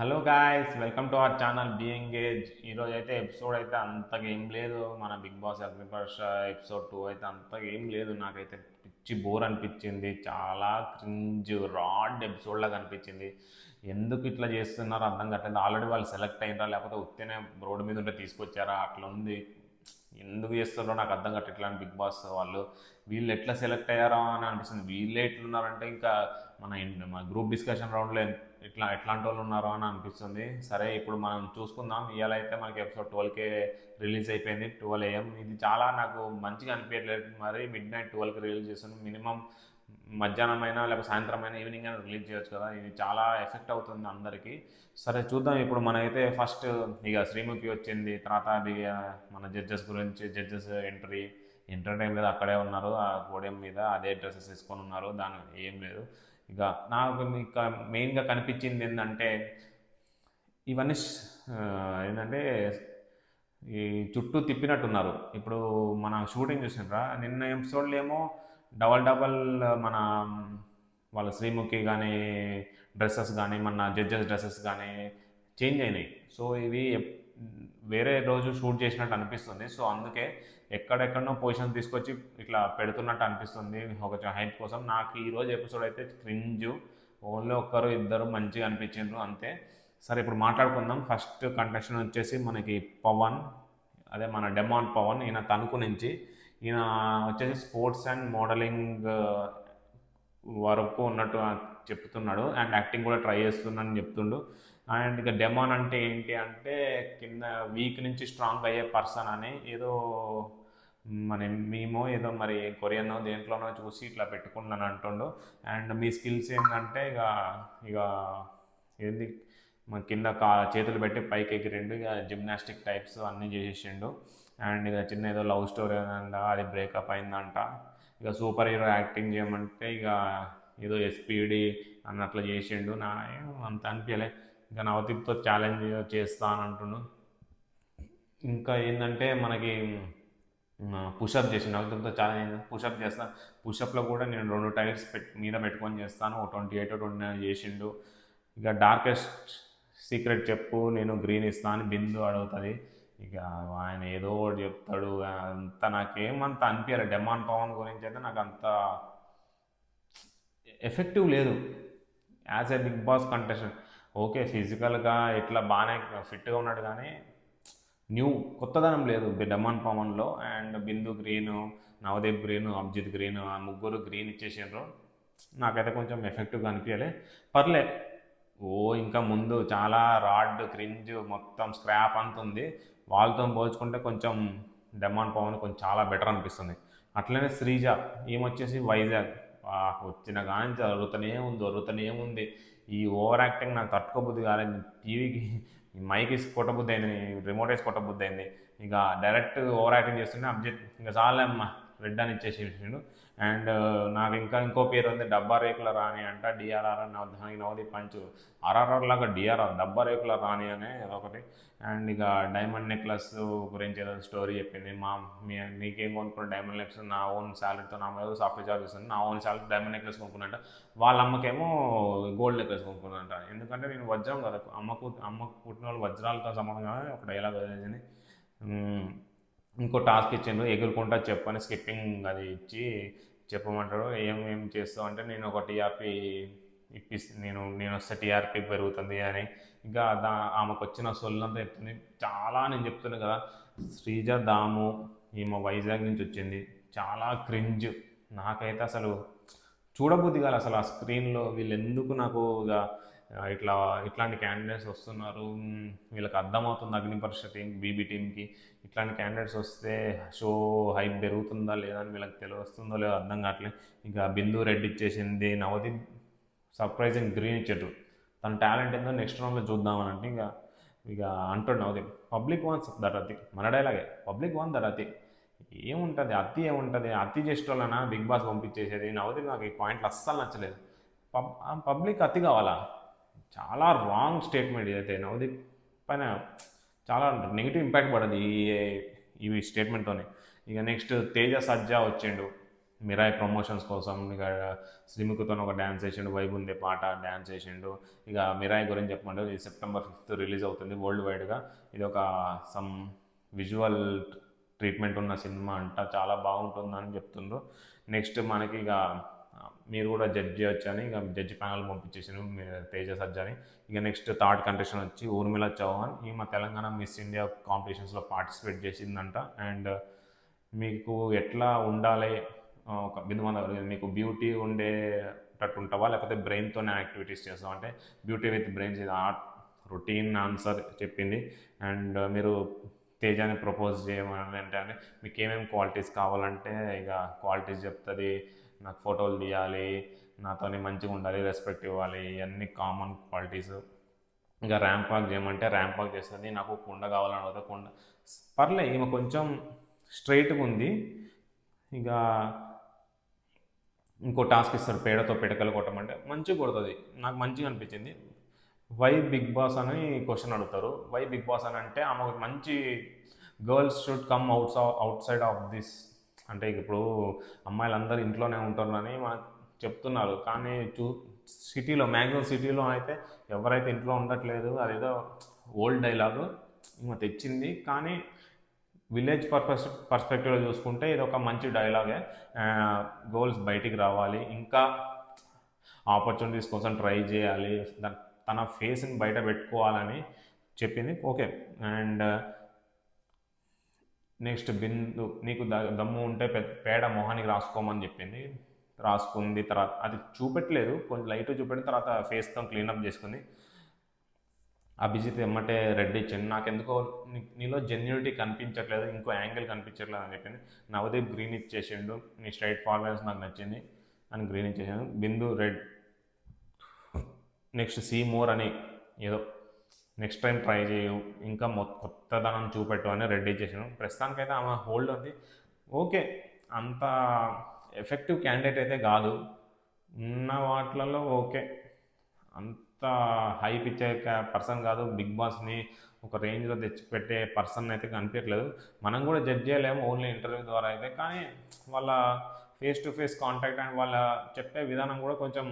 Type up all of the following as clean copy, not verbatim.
Hello guys, welcome to our channel be engage. ఈరోజు అయితే episode అయితే అంతగా ఏం లేదు. మన బిగ్ బాస్ అగ్నిపర్ష ఎపిసోడ్ 2 అయితే అంతగా ఏం లేదు. నాకైతే పిచ్చి బోర్ అనిపించింది. చాలా క్రింజ్ రాడ్ ఎపిసోడ్ లాగా అనిపించింది. ఎందుకు ఇట్లా చేస్తున్నారో అర్థం కావట్లేదు. ఆల్రెడీ వాళ్ళు సెలెక్ట్ అయినరా లేకపోతే ఉత్తేనే రోడ్డు మీద ఉంటే తీసుకొచ్చారా అట్లా ఉంది. ఎందుకు చేస్తారో నాకు అర్థం కావట్లేదు. ఇట్లా బిగ్ బాస్ వాళ్ళు వీళ్ళు ఎట్లా సెలెక్ట్ అయ్యారో అని అనిపిస్తుంది. వీళ్ళే ఎట్లున్నారంటే ఇంకా మన గ్రూప్ డిస్కషన్ రౌండ్లో ఎట్లాంటి వాళ్ళు ఉన్నారో అని అనిపిస్తుంది. సరే, ఇప్పుడు మనం చూసుకుందాం. ఇవాళ అయితే మనకి ఎపిసోడ్ 12కే రిలీజ్ అయిపోయింది, 12 AM. ఇది చాలా నాకు మంచిగా అనిపించట్లేదు. మరి మిడ్ నైట్ 12కి రిలీజ్ చేస్తుంది. మినిమం మధ్యాహ్నం అయినా లేకపోతే సాయంత్రం అయినా ఈవినింగ్ అయినా రిలీజ్ చేయొచ్చు కదా. ఇది చాలా ఎఫెక్ట్ అవుతుంది అందరికీ. సరే చూద్దాం. ఇప్పుడు మనమైతే ఫస్ట్ ఇక శ్రీముఖి వచ్చింది. తర్వాత ఇక మన జడ్జెస్ గురించి, జడ్జెస్ ఎంటర్ టైం లేదు, అక్కడే ఉన్నారు ఆ పోడియం మీద. అదే డ్రెస్సెస్ వేసుకొని ఉన్నారు, దాని ఏం లేదు. ఇక నాకు ఇక మెయిన్గా కనిపించింది ఏంటంటే ఇవన్నీ ఏంటంటే ఈ చుట్టూ తిప్పినట్టున్నారు. ఇప్పుడు మన షూటింగ్ చూసినారా, నిన్న ఎపిసోడ్లో ఏమో డబల్ డబల్ మన వాళ్ళ శ్రీముఖి కానీ డ్రెస్సెస్ కానీ మన జడ్జెస్ డ్రెస్సెస్ కానీ చేంజ్ అయినాయి. సో ఇవి వేరే రోజు షూట్ చేసినట్టు అనిపిస్తుంది. సో అందుకే ఎక్కడెక్కడనో పొజిషన్ తీసుకొచ్చి ఇట్లా పెడుతున్నట్టు అనిపిస్తుంది ఒక హైప్ కోసం. నాకు ఈరోజు ఎపిసోడ్ అయితే క్రింజు. ఓన్లీ ఒక్కరు ఇద్దరు మంచిగా అనిపించిండ్రు అంతే. సరే, ఇప్పుడు మాట్లాడుకుందాం. ఫస్ట్ కంటెస్టెంట్ వచ్చేసి మనకి పవన్, అదే మన డెమాన్ పవన్. ఈయన తణుకు నుంచి. ఈయన వచ్చేసి స్పోర్ట్స్ అండ్ మోడలింగ్ వరకు ఉన్నట్టు చెప్తున్నాడు. అండ్ యాక్టింగ్ కూడా ట్రై చేస్తున్నానని చెప్తుండు. అండ్ ఇక డెమాన్ అంటే ఏంటి అంటే కింద వీక్ నుంచి స్ట్రాంగ్ అయ్యే పర్సన్ అని ఏదో మన మేమో ఏదో మరి కొరియన్నో దేంట్లోనో చూసి ఇట్లా పెట్టుకున్నాను అంటుండు. అండ్ మీ స్కిల్స్ ఏంటంటే ఇక ఇక ఏంది మన కింద చేతులు పెట్టి పైకి ఎగిరిండు. ఇక జిమ్నాస్టిక్ టైప్స్ అన్నీ చేసేసిండు. అండ్ ఇక చిన్న ఏదో లవ్ స్టోరీ అంట, అది బ్రేకప్ అయిందంట. ఇక సూపర్ హీరో యాక్టింగ్ చేయమంటే ఇక ఏదో ఎస్పీడి అన్నట్లు చేసిండు. నా అంత అనిపించలే. ఇక నవదీప్తో ఛాలెంజ్ చేస్తాను అంటుండు. ఇంకా ఏంటంటే మనకి పుషప్ చేసి నవదీప్తో ఛాలెంజ్ పుషప్ చేస్తాను. పుషప్లో కూడా నేను 2 టైర్స్ మీద పెట్టుకొని చేస్తాను. 28 29 చేసిండు. ఇక డార్కెస్ట్ సీక్రెట్ చెప్పు, నేను గ్రీన్ ఇస్తాను అని బిందు అడుగుతుంది. ఇక ఆయన ఏదో ఒకటి చెప్తాడు. అంత నాకేమంత అనిపించాలి. డెమాన్ పవన్ గురించి అయితే నాకు అంత ఎఫెక్టివ్ లేదు as a Bigg Boss contestant. Okay, ఫిజికల్గా ఇట్లా బాగానే ఫిట్గా ఉన్నాడు కానీ కొత్తదనం లేదు డెమాన్ పవన్లో. And Bindu green, Navdeep green, Abhijeet green, ఆ ముగ్గురు గ్రీన్ ఇచ్చేసారు. నాకైతే కొంచెం ఎఫెక్టివ్గా అనిపించలే. పర్లే. ఇంకా ముందు చాలా రాడ్ క్రింజ్ మొత్తం స్క్రాప్ అంత ఉంది. వాళ్ళతో పోల్చుకుంటే కొంచెం డెమాన్ పవన్ కొంచెం చాలా బెటర్ అనిపిస్తుంది. అట్లనే శ్రీజ, ఏమొచ్చేసి వైజాగ్. వచ్చిన కానీ జరుగుతూనే ఉంది. ఈ ఓవర్ యాక్టింగ్ నాకు తట్టుకోబుద్ది కాలేదు. టీవీకి మైక్ వేసి కొట్టబుద్ది అయింది, రిమోట్ వేసి కొట్టబుద్ది అయింది. ఇక డైరెక్ట్ ఓవర్ యాక్టింగ్ చేస్తుంటే అభిజిత్ ఇంకా చాలమ్మ రెడ్ అని ఇచ్చేసిండు. అండ్ నాకు ఇంకో పేరు ఉంది, డబ్బా రేకుల రాణి అంట, డిఆర్ఆర్ అని. దానికి నవదీప్ పంచు ఆర్ఆర్ఆర్ లాగా డిఆర్ఆర్, డబ్బా రేకుల రాణి అనే అదొకటి. అండ్ ఇక డైమండ్ నెక్లెస్ గురించి ఏదో స్టోరీ చెప్పింది. నీకేం కొనుక్కున్న డైమండ్ నెక్లెస్ నా ఓన్ శాలరీతో, నా ఏదో సాఫ్ట్వేర్ జాబ్ చేస్తుంది, నా ఓన్ శాలరీ డైమండ్ నెక్లెస్ కొనుక్కున్నట్ట. వాళ్ళ అమ్మకేమో గోల్డ్ నెక్లెస్ కొనుక్కున్నట్ట. ఎందుకంటే నేను వజ్రం కదా, అమ్మకు పుట్టిన వాళ్ళు వజ్రాలతో సమానంగా ఒక డైలాగ్ వేసింది. ఇంకో టాస్క్ ఇచ్చిండు, ఎగురుకుంటా చెప్పని స్కిప్పింగ్ అది ఇచ్చి చెప్పమంటాడు. ఏం చేస్తావు అంటే నేను ఒక టీఆర్పీ నేను వస్తే టీఆర్పీ పెరుగుతుంది అని. ఇంకా ఆమెకు వచ్చిన సొల్లంతా చెప్తుంది. చాలా నేను చెప్తున్నాను కదా, శ్రీజ దాము ఈమె వైజాగ్ నుంచి వచ్చింది. చాలా క్రింజ్. నాకైతే అసలు చూడబుద్ది కాదు అసలు ఆ స్క్రీన్లో. వీళ్ళు ఎందుకు నాకు ఇక ఇట్లాంటి క్యాండిడేట్స్ వస్తున్నారు, వీళ్ళకి అర్థమవుతుంది అగ్నిపరీక్ష టీం, బీబీ టీంకి ఇట్లాంటి క్యాండిడేట్స్ వస్తే షో హైప్ పెరుగుతుందా లేదా అని వీళ్ళకి తెలుస్తుందో లేదో అర్థం కావట్లేదు. ఇంకా బిందు రెడ్ ఇచ్చేసింది, నవదీప్ సర్ప్రైజింగ్ గ్రీన్ ఇచ్చేట్టు. తన టాలెంట్ ఏందో నెక్స్ట్ రౌండ్లో చూద్దామని అంటే ఇక అంటాడు నవదీప్, పబ్లిక్ వాన్స్ దట్ అతి. మన డైలాగే, పబ్లిక్ వాన్ దట్ అతి. ఏముంటుంది అతి చేసేటోళ్ళనా బిగ్ బాస్ పంపించేసేది. నవదీప్ నాకు ఈ పాయింట్లు అస్సలు నచ్చలేదు. పబ్లిక్ అతి కావాలా? చాలా రాంగ్ స్టేట్మెంట్ ఇదైతే. నవదీప్ పైన చాలా నెగిటివ్ ఇంపాక్ట్ పడదు ఈ స్టేట్మెంట్తోనే. ఇక నెక్స్ట్ తేజ సజ్జా వచ్చిండు. మిరాయి ప్రమోషన్స్ కోసం ఇక శ్రీముఖితో ఒక డ్యాన్స్ వేసిండు, వైబ్ ఉంది పాట డ్యాన్స్ వేసిండు. ఇక మిరాయి గురించి చెప్పమంటే ఇది September 5th రిలీజ్ అవుతుంది వరల్డ్ వైడ్గా. ఇది ఒక సమ్ విజువల్ ట్రీట్మెంట్ ఉన్న సినిమా అంట, చాలా బాగుంటుందని చెప్తుండ్రు. నెక్స్ట్ మనకి ఇక మీరు కూడా జడ్జ్ చేయొచ్చు అని ఇక జడ్జి ప్యానల్ పంపించేసాను తేజ సజ్జని. ఇక నెక్స్ట్ థర్డ్ కంటెస్టెంట్ వచ్చి ఊర్మిళ చౌహాన్. ఈమె తెలంగాణ మిస్ ఇండియా కాంపిటీషన్స్లో పార్టిసిపేట్ చేసిందంట. అండ్ మీకు ఎట్లా ఉండాలి, ఒక బిందుమంద మీకు బ్యూటీ ఉండేటట్టు ఉంటావా లేకపోతే బ్రెయిన్తోనే యాక్టివిటీస్ చేస్తాం అంటే బ్యూటీ విత్ బ్రెయిన్స్ ఇది ఆర్ట్ రొటీన్ ఆన్సర్ చెప్పింది. అండ్ మీరు తేజాని ప్రపోజ్ చేయమని అంటే మీకు ఏమేమి క్వాలిటీస్ కావాలంటే ఇక క్వాలిటీస్ చెప్తుంది. నాకు ఫోటోలు తీయాలి, నాతోని మంచిగా ఉండాలి, రెస్పెక్ట్ ఇవ్వాలి, ఇవన్నీ కామన్ క్వాలిటీస్. ఇంకా ర్యాంప్ వాక్ చేయమంటే ర్యాంప్ వాక్ చేస్తుంది. నాకు కుండ కావాలని అడిగితే కుండ పర్లే, ఈమె కొంచెం స్ట్రైట్గా ఉంది. ఇక ఇంకో టాస్క్ ఇస్తారు, పేడతో పిడకలు కొట్టమంటే మంచిగా కొడుతుంది, నాకు మంచిగా అనిపించింది. వై బిగ్ బాస్ అని క్వశ్చన్ అడుగుతారు. వై బిగ్ బాస్ అని అంటే ఆమె ఒక మంచి girls should come out side of this అంటే ఇప్పుడు అమ్మాయిలందరూ ఇంట్లోనే ఉంటారని మనకు చెప్తున్నారు. కానీ సిటీలో మ్యాక్సిమం సిటీలో అయితే ఎవరైతే ఇంట్లో ఉండట్లేదు, అదేదో ఓల్డ్ డైలాగు ఈమె తెచ్చింది. కానీ విలేజ్ పర్స్పెక్టివ్లో చూసుకుంటే ఇది ఒక మంచి డైలాగే. గర్ల్స్ బయటికి రావాలి, ఇంకా ఆపర్చునిటీస్ కోసం ట్రై చేయాలి, తన ఫేస్ని బయట పెట్టుకోవాలని చెప్పింది. ఓకే. అండ్ నెక్స్ట్ బిందు, నీకు దమ్ము ఉంటే పేడ మొహానికి రాసుకోమని చెప్పింది. రాసుకుంది. తర్వాత అది చూపెట్టలేదు, కొంచెం లైట్ చూపెట్టిన తర్వాత ఫేస్తో క్లీనప్ చేసుకుంది. అభిజిత్ ఎమ్మటే రెడ్ ఇచ్చింది. నాకెందుకో నీలో జెన్యూనిటీ కనిపించట్లేదు, ఇంకో యాంగిల్ కనిపించట్లేదు అని చెప్పింది. నవదీప్ గ్రీన్ ఇచ్చేసిండు, నీ స్ట్రైట్ ఫార్వర్డ్స్ నాకు నచ్చింది అని గ్రీన్ ఇచ్చేసాను. బిందు రెడ్. నెక్స్ట్ సీ మోర్ అని ఏదో నెక్స్ట్ టైం ట్రై చేయు, ఇంకా కొత్తదనం చూపెట్టు అని రెడ్ ఇచ్చేసాను. ప్రస్తుతానికైతే ఆమె హోల్డ్ ఉంది. ఓకే, అంత ఎఫెక్టివ్ క్యాండిడేట్ అయితే కాదు, ఉన్న వాటిలలో ఓకే, అంత హైప్ ఇచ్చే పర్సన్ కాదు. బిగ్ బాస్ని ఒక రేంజ్లో తెచ్చిపెట్టే పర్సన్ అయితే కనిపించట్లేదు. మనం కూడా జడ్జ్ చేయలేము ఓన్లీ ఇంటర్వ్యూ ద్వారా అయితే. కానీ వాళ్ళ face to face contact and వాళ్ళ చెప్పే విధానం కూడా కొంచెం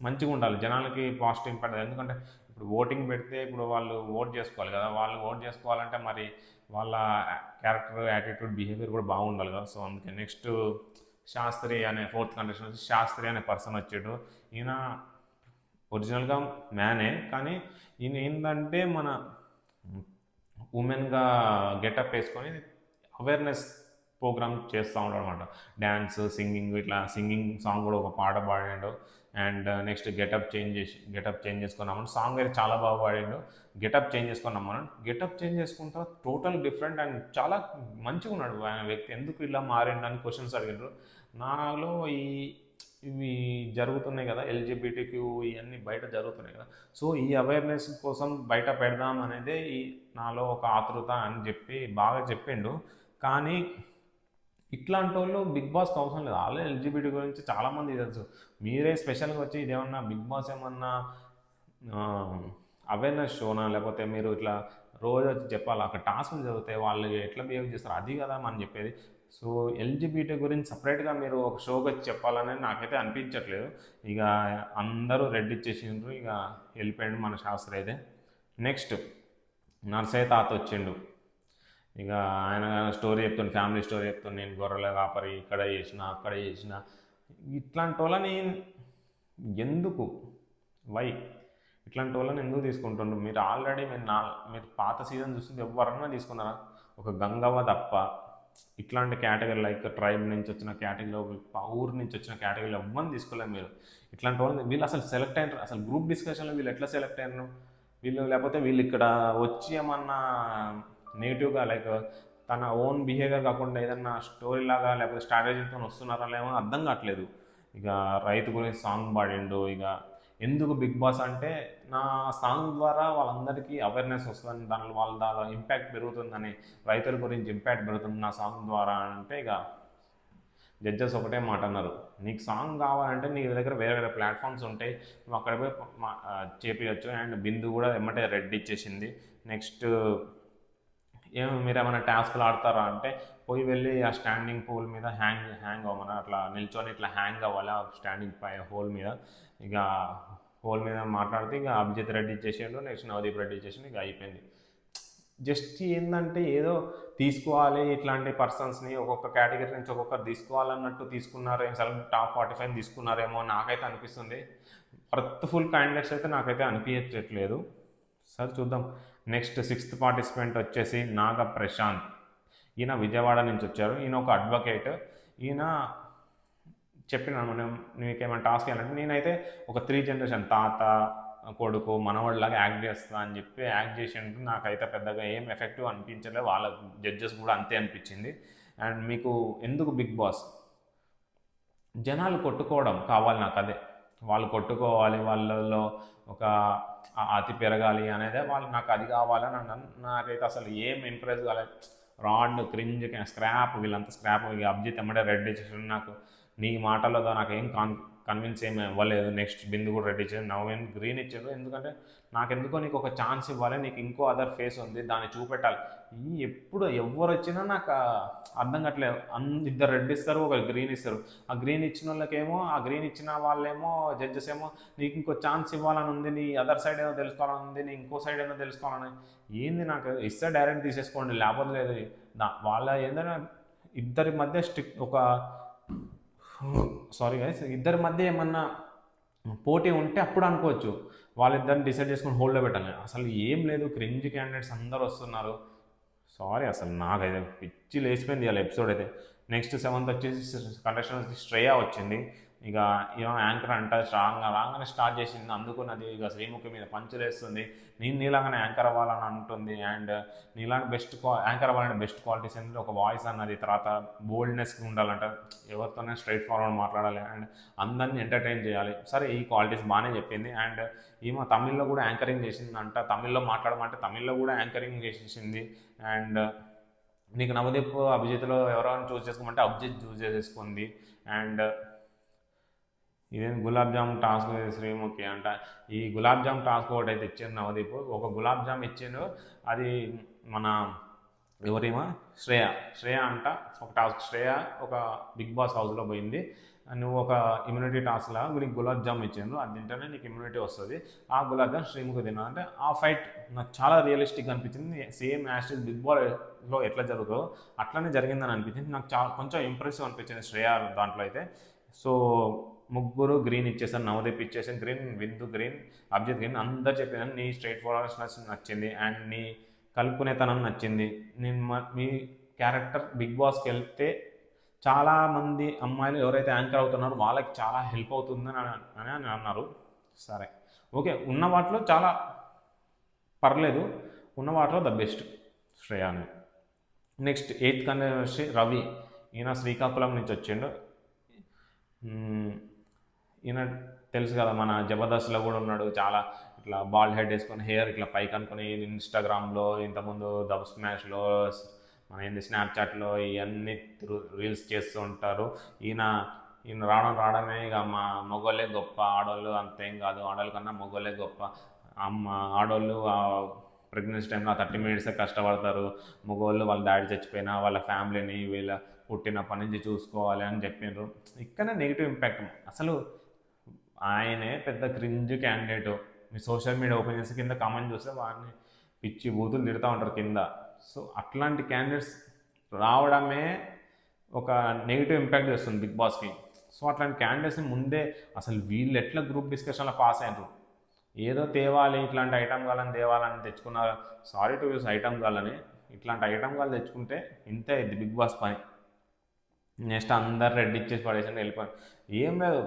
మంచిగా ఉండాలి, జనాలకి పాజిటివ్ ఇంపాక్ట్. ఎందుకంటే ఇప్పుడు ఓటింగ్ పెడితే ఇప్పుడు వాళ్ళు ఓట్ చేసుకోవాలి కదా, వాళ్ళు ఓట్ చేసుకోవాలంటే మరి వాళ్ళ క్యారెక్టర్, యాటిట్యూడ్, బిహేవియర్ కూడా బాగుండాలి కదా. సో అందుకే నెక్స్ట్ శాస్త్రి అనే ఫోర్త్ కంటెస్టెంట్ శాస్త్రి అనే పర్సన్ వచ్చాడు. ఈయన ఒరిజినల్గా మ్యానే, కానీ ఈయన ఏంటంటే మన ఉమెన్గా గెటప్ వేసుకొని అవేర్నెస్ ప్రోగ్రామ్ చేస్తూ ఉంటాడు అనమాట. డ్యాన్స్, సింగింగ్, ఇట్లా సింగింగ్ సాంగ్ కూడా ఒక పాట పాడాడు. అండ్ నెక్స్ట్ గెటప్ చేంజ్ చేసుకున్నామని సాంగ్ అయితే చాలా బాగా పాడాడు. గెటప్ చేంజ్ చేసుకున్నామని గెటప్ చేంజ్ చేసుకుంటా టోటల్ డిఫరెంట్ అండ్ చాలా మంచిగా ఉన్నాడు ఆయన వ్యక్తి. ఎందుకు ఇలా మారిండు అని క్వశ్చన్స్ అడిగారు. నాలో ఇవి జరుగుతున్నాయి కదా, ఎల్జిబిటిక్యూ ఇవన్నీ బయట జరుగుతున్నాయి కదా, సో ఈ అవేర్నెస్ కోసం బయట పెడదాం అనేది నాలో ఒక ఆతృత అని చెప్పి బాగా చెప్పిండు. కానీ ఇట్లాంటి వాళ్ళు బిగ్ బాస్కి అవసరం లేదు, ఆల్రెడీ ఎల్జిబిటీ గురించి చాలామంది తెలుసు. మీరే స్పెషల్గా వచ్చి ఇదేమన్నా బిగ్ బాస్ ఏమన్నా అవేర్నెస్ షోనా, లేకపోతే మీరు ఇట్లా రోజు వచ్చి చెప్పాలి, అక్కడ టాస్క్లు చదివితే వాళ్ళు ఎట్లా బిహేవ్ చేస్తారు అది కదా మనం చెప్పేది. సో ఎల్జిబిటీ గురించి సపరేట్గా మీరు ఒక షోకి వచ్చి చెప్పాలని నాకైతే అనిపించట్లేదు. ఇక అందరూ రెడ్ ఇచ్చేసిండ్రు, ఇక వెళ్ళిపోయాడు మన శాస్త్రి అయితే. నెక్స్ట్ నర్సయ్య తాత వచ్చిండు. ఇక ఆయన స్టోరీ చెప్తుండు, ఫ్యామిలీ స్టోరీ చెప్తుండు. నేను గొర్రెల కాపరి, ఇక్కడ చేసిన అక్కడ చేసిన. ఇట్లాంటి వాళ్ళని ఎందుకు, వై ఇట్లాంటి వాళ్ళని ఎందుకు తీసుకుంటుండ్రు? మీరు ఆల్రెడీ మీరు పాత సీజన్ చూస్తుంది ఎవరన్నా తీసుకున్నారా? ఒక గంగవ్వ తప్ప ఇట్లాంటి కేటగిరీ లైక్ ట్రైబ్ నుంచి వచ్చిన కేటగిరీలో, ఊరు నుంచి వచ్చిన కేటగిరీలో ఎవ్వరిని తీసుకోలేదు మీరు. ఇట్లాంటి వాళ్ళు వీళ్ళు అసలు సెలెక్ట్ అయినారు, అసలు గ్రూప్ డిస్కషన్లో వీళ్ళు ఎట్లా సెలెక్ట్ అయినారు వీళ్ళు? లేకపోతే వీళ్ళు ఇక్కడ వచ్చి ఏమన్నా నెగిటివ్గా లైక్ తన ఓన్ బిహేవియర్ కాకుండా ఏదన్నా స్టోరీ లాగా లేకపోతే స్ట్రాటజీతో వస్తున్నారా లేమో అర్థం కావట్లేదు. ఇక రైతు గురించి సాంగ్ పాడిండు. ఇక ఎందుకు బిగ్ బాస్ అంటే నా సాంగ్ ద్వారా వాళ్ళందరికీ అవేర్నెస్ వస్తుందని, దాని ఇంపాక్ట్ పెరుగుతుందని, రైతుల గురించి ఇంపాక్ట్ పెరుగుతుంది నా సాంగ్ ద్వారా అంటే ఇక జడ్జెస్ ఒకటే మాట అన్నారు, నీకు సాంగ్ కావాలంటే నీ దగ్గర వేరే వేరే ప్లాట్ఫామ్స్ ఉంటాయి, నువ్వు అక్కడ పోయి చేపించచ్చు. అండ్ బిందు కూడా ఎమ్మటే రెడ్ ఇచ్చేసింది. నెక్స్ట్ మీరు ఏమైనా టాస్క్లు ఆడతారా అంటే పోయి వెళ్ళి ఆ స్టాండింగ్ పూల్ మీద హ్యాంగ్ అవ్వమని అట్లా నిల్చొని ఇట్లా హ్యాంగ్ అవ్వాలి ఆ స్టాండింగ్ పై హోల్ మీద. ఇక హోల్ మీద మాట్లాడితే ఇక అభిజిత్ రెడ్డి ఇచ్చేసిండు, నెక్స్ట్ నవదీప్ రెడ్డి ఇచ్చేసిండు, ఇక అయిపోయింది. జస్ట్ ఏంటంటే ఏదో తీసుకోవాలి ఇట్లాంటి పర్సన్స్ని ఒక్కొక్క కేటగిరీ నుంచి ఒక్కొక్కరు తీసుకోవాలన్నట్టు తీసుకున్నారేమో, అసలు టాప్ 45 తీసుకున్నారేమో నాకైతే అనిపిస్తుంది. ఫుల్ క్యాండిడేట్స్ అయితే నాకైతే అనిపించట్లేదు. సరే చూద్దాం. నెక్స్ట్ 6th పార్టిసిపెంట్ వచ్చేసి నాగ ప్రశాంత్. ఈయన విజయవాడ నుంచి వచ్చారు. ఈయన ఒక అడ్వకేట్. ఈయన చెప్పినాను నీకేమైనా టాస్క్ చేయాలంటే నేనైతే ఒక 3 జనరేషన్ తాత కొడుకు మనవాళ్ళలాగా యాక్ట్ చేస్తా అని చెప్పి యాక్ట్ చేసినట్టు నాకైతే పెద్దగా ఏం ఎఫెక్టివ్ అనిపించలేదు. వాళ్ళ జడ్జెస్ కూడా అంతే అనిపించింది. అండ్ మీకు ఎందుకు బిగ్ బాస్ జనాలు కొట్టుకోవడం కావాలి, నాకు అదే వాళ్ళు కొట్టుకోవాలి, వాళ్ళలో ఒక అతి పెరగాలి అనేదే వాళ్ళు, నాకు అది కావాలని అన్నాను. నాకైతే అసలు ఏం ఇంప్రెస్ కాలేదు. రాడ్ క్రింజ్ స్క్రాప్, వీళ్ళంతా స్క్రాప్. అభిజిత్ ఎమ్మడే రెడ్ ఇచ్చేసాడు. నాకు నీ మాటలతో నాకు ఏం కన్విన్స్ ఏమి ఇవ్వలేదు. నెక్స్ట్ బిందు కూడా రెడ్ ఇచ్చాడు, నవీన్ గ్రీన్ ఇచ్చాడు. ఎందుకంటే నాకెందుకో నీకు ఒక ఛాన్స్ ఇవ్వాలి, నీకు ఇంకో అదర్ ఫేస్ ఉంది, దాన్ని చూపెట్టాలి. ఎప్పుడు ఎవరు వచ్చినా నాకు అర్థం కావట్లేదు. ఇద్దరు రెడ్ ఇస్తారు, ఒక గ్రీన్ ఇస్తారు. ఆ గ్రీన్ ఇచ్చిన వాళ్ళకేమో, ఆ గ్రీన్ ఇచ్చిన వాళ్ళేమో జడ్జెస్ ఏమో నీకు ఇంకో ఛాన్స్ ఇవ్వాలని ఉంది, నీ అదర్ సైడ్ ఏదో తెలుసుకోవాలని ఉంది, నీ ఇంకో సైడ్ ఏదో తెలుసుకోవాలని. ఏంది నాకు ఇస్తే డైరెక్ట్ తీసేసుకోండి, లేకపోతే లేదు. వాళ్ళ ఏంటంటే ఇద్దరి మధ్య సారీ గైస్, ఇద్దరి మధ్య ఏమన్నా పోటీ ఉంటే అప్పుడు అనుకోవచ్చు, వాళ్ళిద్దరిని డిసైడ్ చేసుకొని హోల్డ్లో పెట్టాలి. అసలు ఏం లేదు, క్రింజ్ క్యాండిడేట్స్ అందరు వస్తున్నారు. సారీ, అసలు నాకైతే పిచ్చి లేచిపోయింది ఇవాళ ఎపిసోడ్ అయితే. నెక్స్ట్ 7th వచ్చేసి కంటెస్టెంట్ శ్రేయ వచ్చింది. ఇక యాంకర్ అంట రాగానే స్టార్ట్ చేసింది, అందుకున్నది. ఇక శ్రీముఖి మీద పంచులేస్తుంది, నేను నీలాగానే యాంకర్ అవ్వాలని అంటుంది. అండ్ నీలాంటి యాంకర్ అవ్వాలంటే బెస్ట్ క్వాలిటీస్ ఏంటంటే ఒక వాయిస్ అన్నది, తర్వాత బోల్డ్నెస్ ఉండాలంట, ఎవరితోనే స్ట్రైట్ ఫార్వర్డ్ మాట్లాడాలి, అండ్ అందరినీ ఎంటర్టైన్ చేయాలి. సరే, ఈ క్వాలిటీస్ బాగానే చెప్పింది. అండ్ ఈమె తమిళ్లో కూడా యాంకరింగ్ చేసిందంట, తమిళ్లో మాట్లాడమంటే తమిళ్లో కూడా యాంకరింగ్ చేసేసింది. అండ్ నీకు నవదీప్ అభిజిత్లో ఎవరైనా చూస్ చేసుకోమంటే అభిజిత్ చూస్ చేసేసుకుంది. అండ్ ఇదేం గులాబ్ జామ్ టాస్క్ శ్రీముఖి అంట. ఈ గులాబ్ జామ్ టాస్క్ ఒకటి అయితే ఇచ్చింది నవదీప్, ఒక గులాబ్ జామ్ ఇచ్చిండు. అది మన ఎవరేమో శ్రేయ అంట ఒక టాస్క్. శ్రేయ ఒక బిగ్ బాస్ హౌస్లో పోయింది, నువ్వు ఒక ఇమ్యూనిటీ టాస్క్లా నీకు గులాబ్ జామ్ ఇచ్చిండ్రు, అది తింటేనే నీకు ఇమ్యూనిటీ వస్తుంది. ఆ గులాబ్ జామ్ శ్రీముఖి తిన్నా అంటే ఆ ఫైట్ నాకు చాలా రియలిస్టిక్గా అనిపించింది. సేమ్ యాస్టిస్ బిగ్ బాస్లో ఎట్లా జరుగుతుందో అట్లనే జరిగిందని అనిపించింది. నాకు చాలా కొంచెం ఇంప్రెసివ్ అనిపించింది శ్రేయ దాంట్లో అయితే. సో ముగ్గురు గ్రీన్ ఇచ్చేసాను, నవదీప్ ఇచ్చేసాను గ్రీన్, విందు గ్రీన్, అభిజిత్ గ్రీన్. అందరు చెప్పాను నీ స్ట్రైట్ ఫార్వర్డ్నెస్ నచ్చింది, అండ్ నీ కలుపుకునేతనం నచ్చింది. మీ క్యారెక్టర్ బిగ్ బాస్కి వెళ్తే చాలామంది అమ్మాయిలు ఎవరైతే యాంకర్ అవుతున్నారో వాళ్ళకి చాలా హెల్ప్ అవుతుందని అని అన్నారు. సరే, ఓకే, ఉన్న వాటిలో చాలా పర్లేదు, ఉన్న వాటిలో ద బెస్ట్ శ్రేయాని. Next 8th contestant Ravi. ఈయన శ్రీకాకుళం నుంచి వచ్చిండు. ఈయన తెలుసు కదా, మన జబర్దస్త్లో కూడా ఉన్నాడు. చాలా ఇట్లా బాల్ హెడ్ వేసుకొని హెయిర్ ఇట్లా పైకి అనుకొని ఇన్స్టాగ్రామ్లో, ఇంతకుముందు దబ్ స్మాష్లో, మన ఏంది స్నాప్చాట్లో ఇవన్నీ రీల్స్ చేస్తూ ఉంటారు. ఈయన రావడమే ఇక మా మగోళ్ళే గొప్ప, ఆడవాళ్ళు అంతేం కాదు, ఆడవాళ్ళ కన్నా మగోళ్ళే గొప్ప. ఆడవాళ్ళు ప్రెగ్నెన్సీ టైంలో 30 minutes కష్టపడతారు, మగవాళ్ళు వాళ్ళ డాడీ చచ్చిపోయినా వాళ్ళ ఫ్యామిలీని వీళ్ళ పుట్టినప్పటి నుంచి చూసుకోవాలి అని చెప్పిండ్రు. ఇక్కడనే నెగిటివ్ ఇంపాక్ట్. అసలు ఆయనే పెద్ద క్రింజ్ క్యాండిడేట్. మీ సోషల్ మీడియా ఓపెన్ చేసి కింద కామెంట్ చూస్తే వాడిని పిచ్చి బూతులు తిడుతూ ఉంటారు కింద. సో అట్లాంటి క్యాండిడేట్స్ రావడమే ఒక నెగిటివ్ ఇంపాక్ట్ చేస్తుంది బిగ్ బాస్కి. సో అట్లాంటి క్యాండిడేట్స్ని ముందే అసలు వీళ్ళు ఎట్లా గ్రూప్ డిస్కషన్లో పాస్ అయ్యారు, ఏదో తేవాలి ఇట్లాంటి ఐటమ్ కావాలని తేవాలని తెచ్చుకున్నారు. సారీ టు యూస్ ఐటమ్ కావాలని, ఇట్లాంటి ఐటమ్ కావాలి తెచ్చుకుంటే ఇంతే ఇది బిగ్ బాస్ పని. నెక్స్ట్ అందరు రెడ్ ఇచ్చేసి పడేసి వెళ్ళిపోయి ఏం లేదు,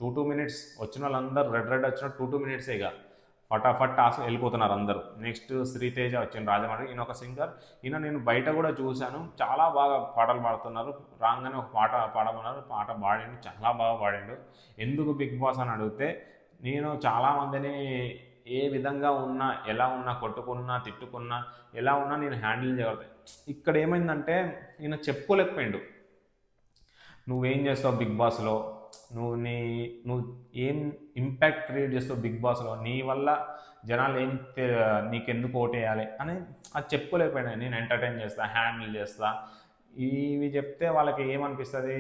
2 minutes వచ్చిన వాళ్ళందరూ రెడ్ వచ్చిన 2 minutes ఇక ఫటాఫట్ టాస్క్ వెళ్ళిపోతున్నారు అందరూ. నెక్స్ట్ శ్రీతేజ వచ్చింది రాజమండ్రి. ఈయన ఒక సింగర్. ఈయన నేను బయట కూడా చూశాను, చాలా బాగా పాటలు పాడుతున్నారు. రాగానే ఒక పాట పాడమన్నారు, పాట పాడిండు, చాలా బాగా పాడిండు. ఎందుకు బిగ్ బాస్ అని అడిగితే, నేను చాలామందిని ఏ విధంగా ఉన్నా, ఎలా ఉన్నా, కొట్టుకున్నా తిట్టుకున్నా, ఎలా ఉన్నా నేను హ్యాండిల్ చేయగలుగుతాను. ఇక్కడ ఏమైందంటే ఈయన చెప్పుకోలేకపోయిండు. నువ్వేం చేస్తావు బిగ్ బాస్లో, నువ్వు ఏం ఇంపాక్ట్ క్రియేట్ చేస్తావు బిగ్ బాస్లో, నీ వల్ల జనాలు నీకెందుకు ఓటేయాలి అని అది చెప్పుకోలేకపోయినా, నేను ఎంటర్టైన్ చేస్తా, హ్యాండిల్ చేస్తా. ఇవి చెప్తే వాళ్ళకి ఏమనిపిస్తుంది,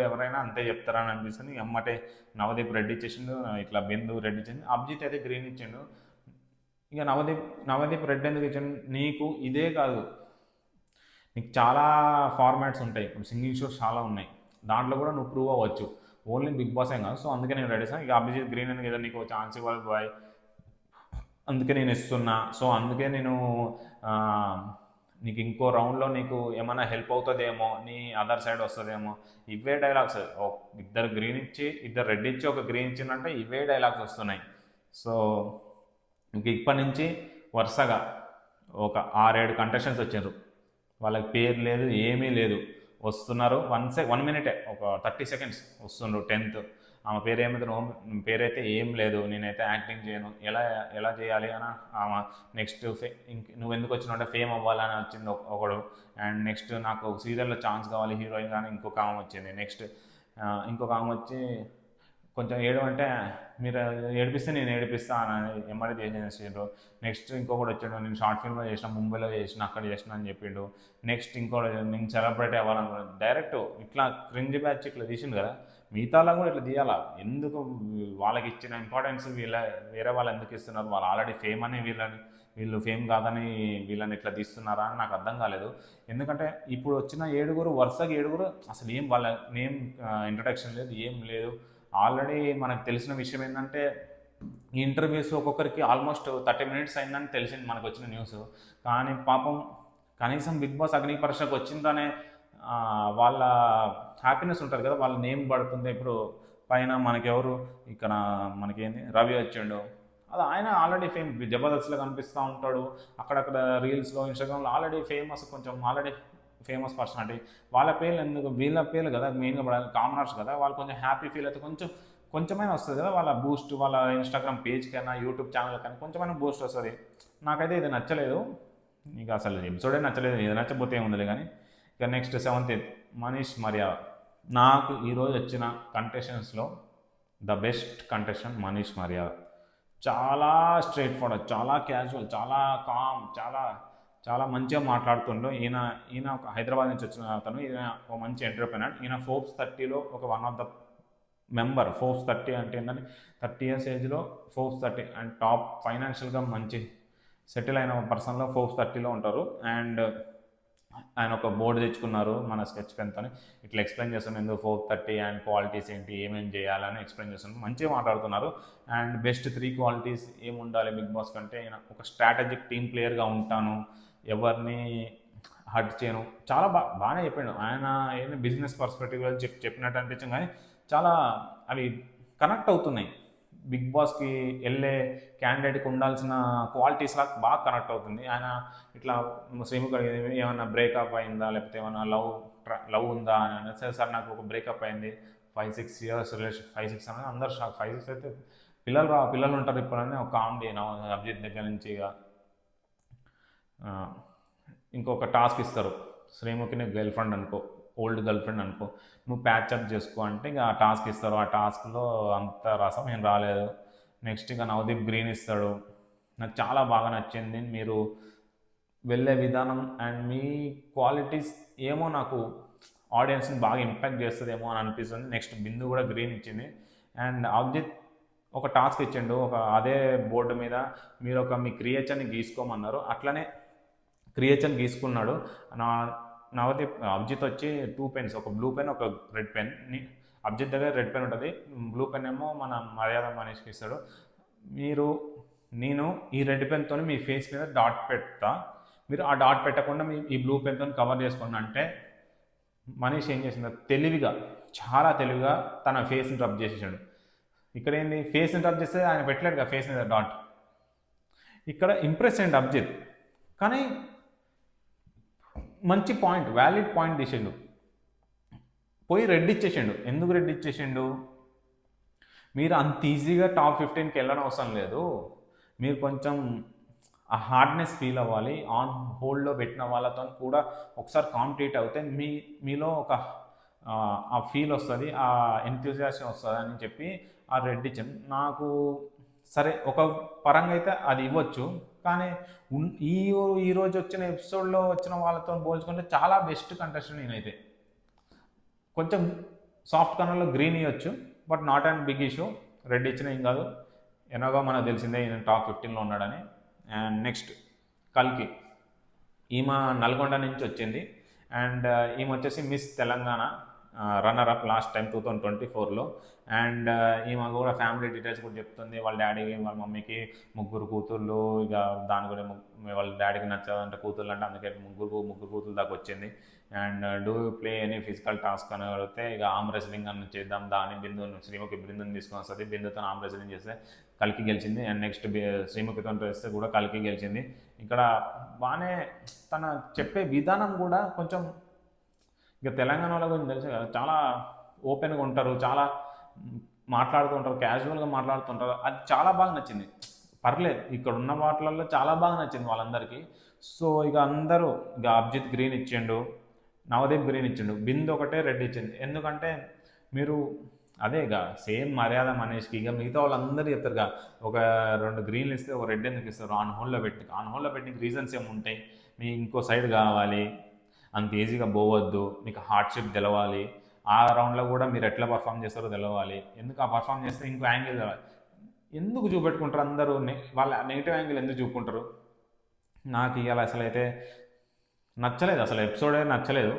ఎవరైనా అంతే చెప్తారని అనిపిస్తుంది. ఎమ్మటే నవదీప్ రెడ్డి ఇచ్చేసిండు, ఇట్లా బిందు రెడ్డి ఇచ్చిండు, అభిజిత్ అయితే గ్రీన్ ఇచ్చిండు. ఇక నవదీప్ రెడ్డి ఎందుకు ఇచ్చిండు, నీకు ఇదే కాదు, నీకు చాలా ఫార్మాట్స్ ఉంటాయి, ఇప్పుడు సింగింగ్ షోస్ చాలా ఉన్నాయి, దాంట్లో కూడా నువ్వు ప్రూవ్ అవ్వచ్చు, ఓన్లీ బిగ్ బాస్ ఏం కాదు. సో అందుకే నేను రెడీ సార్. ఇక అభిజిత్ గ్రీన్ ఎందుకు, ఏదో నీకు ఛాన్స్ ఇవ్వాలి బాయ్, అందుకే నేను ఇస్తున్నా. సో అందుకే నేను నీకు ఇంకో రౌండ్లో నీకు ఏమైనా హెల్ప్ అవుతుందేమో, నీ అదర్ సైడ్ వస్తుందేమో, ఇవే డైలాగ్స్. ఇద్దరు గ్రీన్ ఇచ్చి, ఇద్దరు రెడ్ ఇచ్చి ఒక గ్రీన్ ఇచ్చిందంటే ఇవే డైలాగ్స్ వస్తున్నాయి. సో ఇంక ఇప్పటి నుంచి వరుసగా ఒక 6-7 కంటెస్టెంట్స్ వచ్చారు, వాళ్ళకి పేరు లేదు, ఏమీ లేదు, వస్తున్నారు. 1 మినిటే, ఒక 30 సెకండ్స్ వస్తుండ్రు. 10th ఆమె పేరైతే ఏం లేదు, నేనైతే యాక్టింగ్ చేయను, ఎలా చేయాలి అని ఆమె నెక్స్ట్ నువ్వు ఎందుకు వచ్చినావు అంటే ఫేమ్ అవ్వాలని వచ్చింది ఒకడు. అండ్ నెక్స్ట్ నాకు సీరియల్లో ఛాన్స్ కావాలి హీరోయిన్ కానీ ఇంకొక ఆమె వచ్చింది. నెక్స్ట్ ఇంకొక ఆమె వచ్చి కొంచెం అంటే మీరు ఏడిపిస్తే నేను ఏడిపిస్తా అని ఎమ్మడి చేసేసిండు. నెక్స్ట్ ఇంకొకటి వచ్చాడు, నేను షార్ట్ ఫిల్మ్లో చేసిన, ముంబైలో చేసిన, అక్కడ చేసిన అని చెప్పిండు. నెక్స్ట్ ఇంకోటి నేను సెలబ్రిటీ అవ్వాలనుకున్నాను. డైరెక్ట్ ఇట్లా క్రింజ్ బ్యాచ్ ఇట్లా తీసిండు కదా, మిగతాలా కూడా ఇట్లా తీయాలా? ఎందుకు వాళ్ళకి ఇచ్చిన ఇంపార్టెన్స్ వేరే వాళ్ళు ఎందుకు ఇస్తున్నారు? వాళ్ళు ఆల్రెడీ ఫేమ్ అని వీళ్ళు ఫేమ్ కాదని వీళ్ళని ఇట్లా తీస్తున్నారా అని నాకు అర్థం కాలేదు. ఎందుకంటే ఇప్పుడు వచ్చిన 7 వరుసగా 7 అసలు ఏం వాళ్ళ నేమ్ ఇంట్రడక్షన్ లేదు, ఏం లేదు. ఆల్రెడీ మనకు తెలిసిన విషయం ఏంటంటే ఈ ఇంటర్వ్యూస్ ఒక్కొక్కరికి ఆల్మోస్ట్ 30 మినిట్స్ అయిందని తెలిసింది మనకు వచ్చిన న్యూస్. కానీ పాపం కనీసం బిగ్ బాస్ అగ్ని పరీక్షకు వచ్చిందనే వాళ్ళ హ్యాపీనెస్ ఉంటుంది కదా, వాళ్ళ నేమ్ పడుతుంది. ఇప్పుడు పైన మనకెవరు ఇక్కడ మనకేంది రవి వచ్చిండు, అది ఆయన ఆల్రెడీ ఫేమ్, జబర్దస్త్లో కనిపిస్తూ ఉంటాడు, అక్కడక్కడ రీల్స్లో ఇన్స్టాగ్రామ్లో ఆల్రెడీ ఫేమస్, కొంచెం ఆల్రెడీ ఫేమస్ పర్సనాలిటీ. వాళ్ళ పేర్లు ఎందుకు, వీళ్ళ పేర్లు కదా మెయిన్గా పడాలి, కామనర్స్ కదా, వాళ్ళు కొంచెం హ్యాపీ ఫీల్ అయితే కొంచెమైనా వస్తుంది కదా, వాళ్ళ బూస్ట్, వాళ్ళ ఇన్స్టాగ్రామ్ పేజ్కైనా యూట్యూబ్ ఛానల్కైనా కొంచెమైనా బూస్ట్ వస్తుంది. నాకైతే ఇది నచ్చలేదు, ఇక అసలు ఎపిసోడే నచ్చలేదు. ఇది నచ్చకపోతే ఏముంది కానీ. ఇక నెక్స్ట్ 7th మనీష్ మర్యాద. నాకు ఈరోజు వచ్చిన కంటెస్టెంట్స్లో ద బెస్ట్ కంటెస్టెంట్ మనీష్ మర్యాద. చాలా స్ట్రైట్ ఫార్వర్డ్, చాలా క్యాజువల్, చాలా కామ్, చాలా మంచిగా మాట్లాడుతుండు. ఈయన ఒక హైదరాబాద్ నుంచి వచ్చిన అతను, ఈయన ఒక మంచి ఎంటర్ప్రెన్యూర్. ఈయన Forbes 30లో ఒక one of the member. Forbes 30 అంటే ఏంటంటే 30 years ఏజ్లో Forbes 30 అండ్ టాప్ ఫైనాన్షియల్గా మంచి సెటిల్ అయిన పర్సన్లో Forbes 30లో ఉంటారు. అండ్ ఆయన ఒక బోర్డు తెచ్చుకున్నారు మన స్కెచ్ పెన్తో, ఇట్లా ఎక్స్ప్లెయిన్ చేస్తున్నాను ఎందుకు Forbes 30 అండ్ క్వాలిటీస్ ఏంటి, ఏమేమి చేయాలని ఎక్స్ప్లెయిన్ చేస్తున్నారు. మంచిగా మాట్లాడుతున్నారు. అండ్ బెస్ట్ 3 క్వాలిటీస్ ఏముండాలి బిగ్ బాస్ కంటే, ఆయన ఒక స్ట్రాటజిక్ టీమ్ ప్లేయర్గా ఉంటాను, ఎవరిని హర్ట్ చేయను, చాలా బాగానే చెప్పాడు. ఆయన ఏదైనా బిజినెస్ పర్స్పెక్టివ్గా చెప్పినట్టు అనిపించింది, కానీ చాలా అవి కనెక్ట్ అవుతున్నాయి. బిగ్ బాస్కి వెళ్ళే క్యాండిడేట్కి ఉండాల్సిన క్వాలిటీస్ లాగా బాగా కనెక్ట్ అవుతుంది. ఆయన ఇట్లా శ్రీముఖ ఏమన్నా బ్రేకప్ అయిందా, లేకపోతే ఏమన్నా లవ్ ఉందా అని అనేసి, సార్ నాకు ఒక బ్రేకప్ అయింది 5-6 years రిలేషన్, 5-6 అనేది అందరు షాక్. 5-6 అయితే పిల్లలు ఉంటారు ఇప్పుడని ఒక కామెడీ అభిజిత్ దగ్గర నుంచి. ఇక ఇంకొక టాస్క్ ఇస్తారు, శ్రీముఖిని గర్ల్ఫ్రెండ్ అనుకో, ఓల్డ్ గర్ల్ఫ్రెండ్ అనుకో, నువ్వు ప్యాచప్ చేసుకో అంటే ఇక ఆ టాస్క్ ఇస్తారు. ఆ టాస్క్లో అంత రసం ఏం రాలేదు. నెక్స్ట్ ఇక నవదీప్ గ్రీన్ ఇస్తాడు. నాకు చాలా బాగా నచ్చింది మీరు వెళ్ళే విధానం అండ్ మీ క్వాలిటీస్ ఏమో నాకు ఆడియన్స్ని బాగా ఇంపాక్ట్ చేస్తుందేమో అని అనిపిస్తుంది. నెక్స్ట్ బిందు కూడా గ్రీన్ ఇచ్చింది. అండ్ అభిజిత్ ఒక టాస్క్ ఇచ్చిండు, ఒక అదే బోర్డు మీద మీరు మీ క్రియేచర్ని గీసుకోమన్నారు, అట్లనే క్రియేచర్ని గీసుకున్నాడు. నవదీప్ అభిజిత్ వచ్చి 2 pens, ఒక బ్లూ పెన్, ఒక రెడ్ పెన్. అభిజిత్ దగ్గర రెడ్ పెన్ ఉంటుంది, బ్లూ పెన్ ఏమో మన మర్యాద మనీష్కి ఇస్తాడు. నేను ఈ రెడ్ పెన్తో మీ ఫేస్ మీద డాట్ పెడతా, మీరు ఆ డాట్ పెట్టకుండా ఈ బ్లూ పెన్తో కవర్ చేసుకోండి అంటే, మనీష్ ఏం చేసిందో చాలా తెలివిగా తన ఫేస్ని రబ్ చేసేసాడు. ఇక్కడ ఏంది, ఫేస్ని రబ్ చేస్తే ఆయన పెట్టలేడు కదా ఫేస్ మీద డాట్. ఇక్కడ ఇంప్రెస్ అయ్యిండు అభిజిత్, కానీ మంచి పాయింట్, వ్యాలిడ్ పాయింట్ తీసిండు. పోయి రెడ్ ఇచ్చేసిండు. ఎందుకు రెడ్ ఇచ్చేసిండు? మీరు అంత ఈజీగా టాప్ 15కి వెళ్ళడం అవసరం లేదు, మీరు కొంచెం ఆ హార్డ్నెస్ ఫీల్ అవ్వాలి. ఆన్ హోల్డ్లో పెట్టిన వాళ్ళతో కూడా ఒకసారి కాంపిటీట్ అవుతే మీలో ఒక ఆ ఫీల్ వస్తుంది, ఆ ఎంథ్యూజియాజం వస్తుంది అని చెప్పి ఆ రెడ్ ఇచ్చాను. నాకు సరే ఒక పరంగా అయితే అది ఇవ్వచ్చు, కానీ ఈ ఈరోజు వచ్చిన ఎపిసోడ్లో వచ్చిన వాళ్ళతో పోల్చుకుంటే చాలా బెస్ట్ కంటెస్టెంట్ నేనైతే. కొంచెం సాఫ్ట్ కార్నర్లో గ్రీన్ ఇవ్వచ్చు, but not and big issue. Red ఇచ్చిన ఏం కాదు, ఎలాగో మనకు తెలిసిందే ఈయన టాప్ 15లో ఉన్నాడని. అండ్ నెక్స్ట్ కల్కి, ఈమె నల్గొండ నుంచి వచ్చింది. అండ్ ఈమె వచ్చేసి miss Telangana runner up last time 2024లో. అండ్ ఈమె కూడా ఫ్యామిలీ డీటెయిల్స్ కూడా చెప్తుంది. వాళ్ళ డాడీకి వాళ్ళ మమ్మీకి 3 కూతుర్లు, ఇక దాని కూడా వాళ్ళ డాడీకి నచ్చదంటే కూతుర్లు అంటే, అందుకే ముగ్గురు కూతురు దాకా వచ్చింది. And do play any physical task అని అడిగితే ఇక ఆర్మ్ రెస్లింగ్ అని చేద్దాం, దాని శ్రీముఖి బిందుని తీసుకొని వస్తుంది, బిందుతో ఆర్మ్ రెస్లింగ్ చేస్తే కల్కి గెలిచింది. అండ్ నెక్స్ట్ శ్రీముఖితో వేస్తే కూడా కల్కి గెలిచింది. ఇక్కడ బాగానే తన చెప్పే విధానం కూడా కొంచెం, ఇక తెలంగాణ వాళ్ళ గురించి తెలుసు కదా, చాలా ఓపెన్గా ఉంటారు, చాలా మాట్లాడుతూ ఉంటారు, క్యాజువల్గా మాట్లాడుతుంటారు. అది చాలా బాగా నచ్చింది. పర్లేదు, ఇక్కడ ఉన్న వాటిలలో చాలా బాగా నచ్చింది వాళ్ళందరికీ. సో ఇక అందరూ, ఇక అభిజిత్ గ్రీన్ ఇచ్చిండు, నవదీప్ గ్రీన్ ఇచ్చిండు, బిందు ఒకటే రెడ్ ఇచ్చింది. ఎందుకంటే మీరు అదే ఇక సేమ్ మర్యాద మనీష్కి, ఇక మిగతా వాళ్ళందరూ చెప్తారుగా, ఒక 2 గ్రీన్లు ఇస్తే ఒక రెడ్ ఎందుకు ఇస్తారు, ఆన్ హోల్డ్లో పెట్టి రీజన్స్ ఏముంటాయి, మీ ఇంకో సైడ్ కావాలి, అంత ఈజీగా పోవద్దు, మీకు హార్డ్షిప్ తెలవాలి, ఆ రౌండ్లో కూడా మీరు ఎట్లా పర్ఫామ్ చేస్తారో తెలవాలి, ఎందుకు ఆ పర్ఫామ్ చేస్తే ఇంకో యాంగిల్ తెలవాలి. ఎందుకు చూపెట్టుకుంటారు అందరూ, వాళ్ళ నెగిటివ్ యాంగిల్ ఎందుకు చూపుకుంటారు? నాకు ఇవాళ అసలు అయితే నచ్చలేదు, అసలు ఎపిసోడే నచ్చలేదు.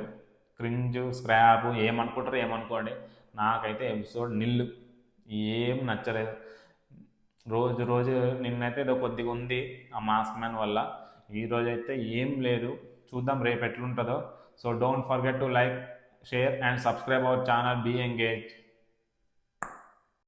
క్రింజ్, స్క్రాప్, ఏమనుకుంటారు ఏమనుకోండి, నాకైతే ఎపిసోడ్ నిల్లు, ఏం నచ్చలేదు. రోజు నిన్నైతే ఏదో కొద్దిగా ఉంది ఆ మాస్క్ మ్యాన్ వల్ల, ఈరోజు అయితే ఏం లేదు. చూద్దాం రేపు ఎట్లుంటుందో. So don't forget to like, share and subscribe our channel. Be engage.